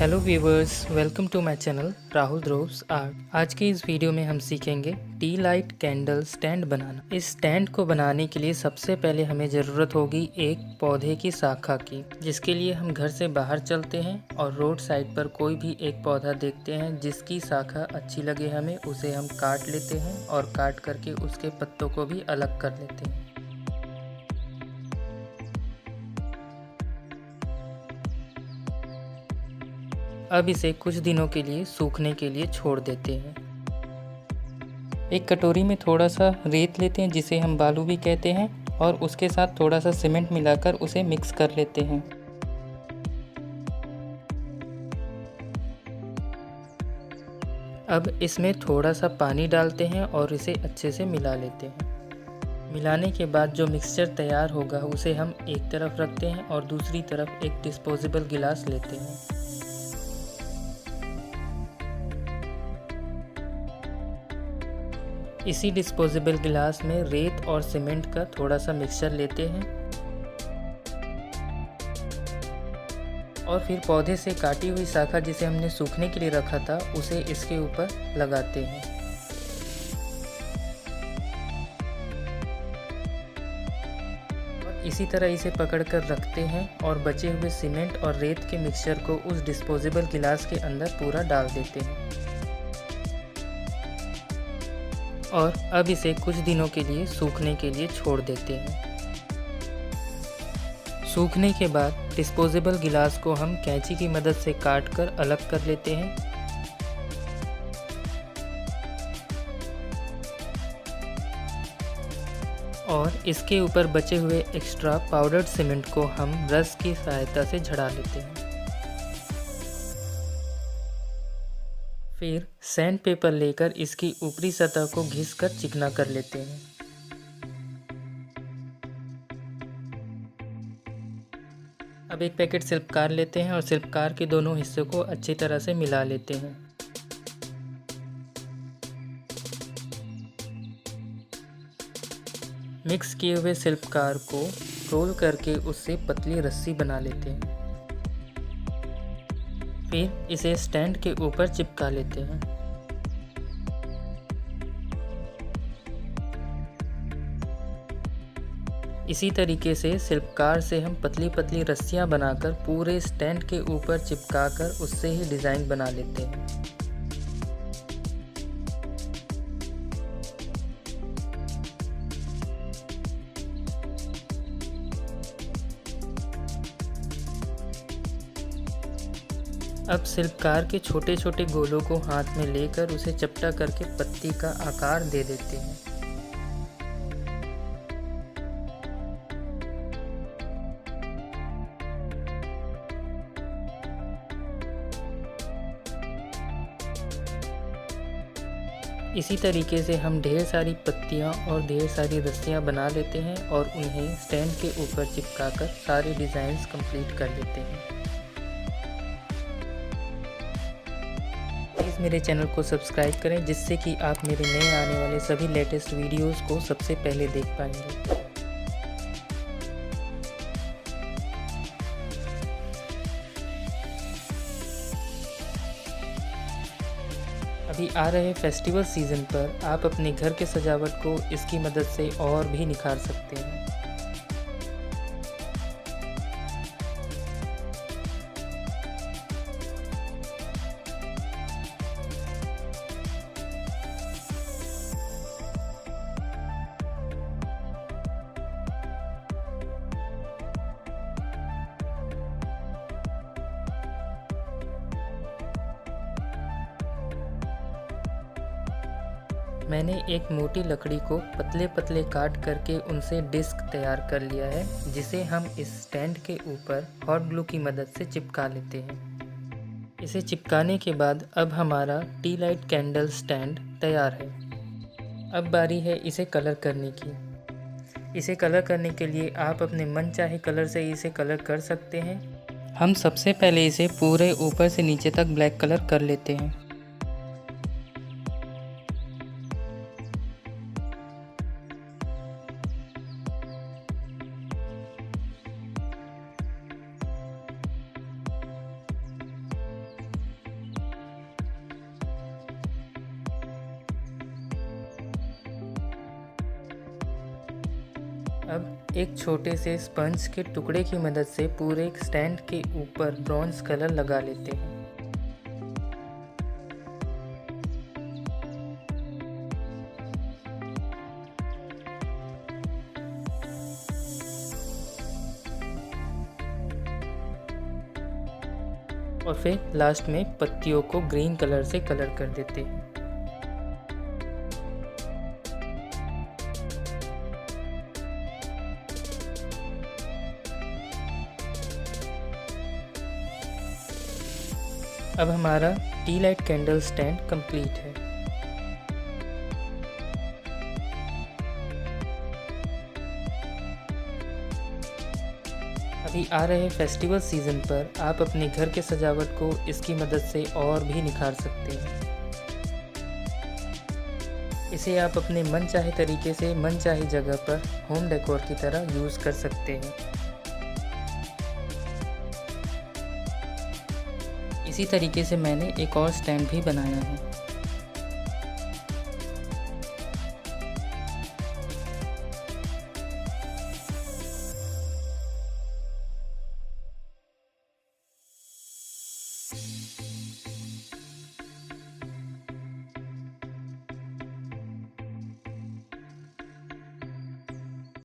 Hello viewers, welcome to my channel Rahul Dhruv's art. आज के इस वीडियो में हम सीखेंगे टी लाइट कैंडल स्टैंड बनाना। इस स्टैंड को बनाने के लिए सबसे पहले हमें ज़रूरत होगी एक पौधे की शाखा की, जिसके लिए हम घर से बाहर चलते हैं और रोड साइड पर कोई भी एक पौधा देखते हैं जिसकी शाखा अच्छी लगे हमें, उसे हम काट लेते हैं और काट करके उसके पत्तों को भी अलग कर लेते हैं। अब इसे कुछ दिनों के लिए सूखने के लिए छोड़ देते हैं। एक कटोरी में थोड़ा सा रेत लेते हैं जिसे हम बालू भी कहते हैं, और उसके साथ थोड़ा सा सीमेंट मिलाकर उसे मिक्स कर लेते हैं। अब इसमें थोड़ा सा पानी डालते हैं और इसे अच्छे से मिला लेते हैं। मिलाने के बाद जो मिक्सचर तैयार होगा उसे हम एक तरफ रखते हैं और दूसरी तरफ एक डिस्पोजेबल गिलास लेते हैं। इसी डिस्पोजेबल गिलास में रेत और सीमेंट का थोड़ा सा मिक्सचर लेते हैं और फिर पौधे से काटी हुई शाखा जिसे हमने सूखने के लिए रखा था उसे इसके ऊपर लगाते हैं। और इसी तरह इसे पकड़कर रखते हैं और बचे हुए सीमेंट और रेत के मिक्सचर को उस डिस्पोजेबल गिलास के अंदर पूरा डाल देते हैं। और अब इसे कुछ दिनों के लिए सूखने के लिए छोड़ देते हैं। सूखने के बाद डिस्पोजेबल गिलास को हम कैंची की मदद से काटकर अलग कर लेते हैं। और इसके ऊपर बचे हुए एक्स्ट्रा पाउडर्ड सीमेंट को हम ब्रश की सहायता से झड़ा लेते हैं। फिर सैंड पेपर लेकर इसकी ऊपरी सतह को घिसकर चिकना कर लेते हैं। अब एक पैकेट शिल्पकार लेते हैं और शिल्पकार के दोनों हिस्सों को अच्छी तरह से मिला लेते हैं। मिक्स किए हुए शिल्पकार को रोल करके उससे पतली रस्सी बना लेते हैं। फिर इसे स्टैंड के ऊपर चिपका लेते हैं। इसी तरीके से शिल्पकार से हम पतली पतली रस्सियां बनाकर पूरे स्टैंड के ऊपर चिपकाकर उससे ही डिज़ाइन बना लेते हैं। अब शिल्पकार के छोटे छोटे गोलों को हाथ में लेकर उसे चपटा करके पत्ती का आकार दे देते हैं। इसी तरीके से हम ढेर सारी पत्तियां और ढेर सारी रस्सियां बना लेते हैं और उन्हें स्टैंड के ऊपर चिपकाकर सारे डिज़ाइंस कंप्लीट कर लेते हैं। प्लीज़ मेरे चैनल को सब्सक्राइब करें जिससे कि आप मेरे नए आने वाले सभी लेटेस्ट वीडियोस को सबसे पहले देख पाएंगे। अभी आ रहे फेस्टिवल सीज़न पर आप अपने घर के सजावट को इसकी मदद से और भी निखार सकते हैं। मैंने एक मोटी लकड़ी को पतले पतले काट करके उनसे डिस्क तैयार कर लिया है, जिसे हम इस स्टैंड के ऊपर हॉट ग्लू की मदद से चिपका लेते हैं। इसे चिपकाने के बाद अब हमारा टी लाइट कैंडल स्टैंड तैयार है। अब बारी है इसे कलर करने की। इसे कलर करने के लिए आप अपने मन चाहे कलर से इसे कलर कर सकते हैं। हम सबसे पहले इसे पूरे ऊपर से नीचे तक ब्लैक कलर कर लेते हैं। एक छोटे से स्पंज के टुकड़े की मदद से पूरे स्टैंड के ऊपर ब्रॉन्ज कलर लगा लेते हैं। और फिर लास्ट में पत्तियों को ग्रीन कलर से कलर कर देते हैं। अब हमारा T light candle stand complete है। अभी आ रहे फेस्टिवल सीज़न पर आप अपने घर के सजावट को इसकी मदद से और भी निखार सकते हैं। इसे आप अपने मनचाहे तरीके से मनचाही जगह पर होम डेकोर की तरह यूज़ कर सकते हैं। इसी तरीके से मैंने एक और स्टैंड भी बनाया है।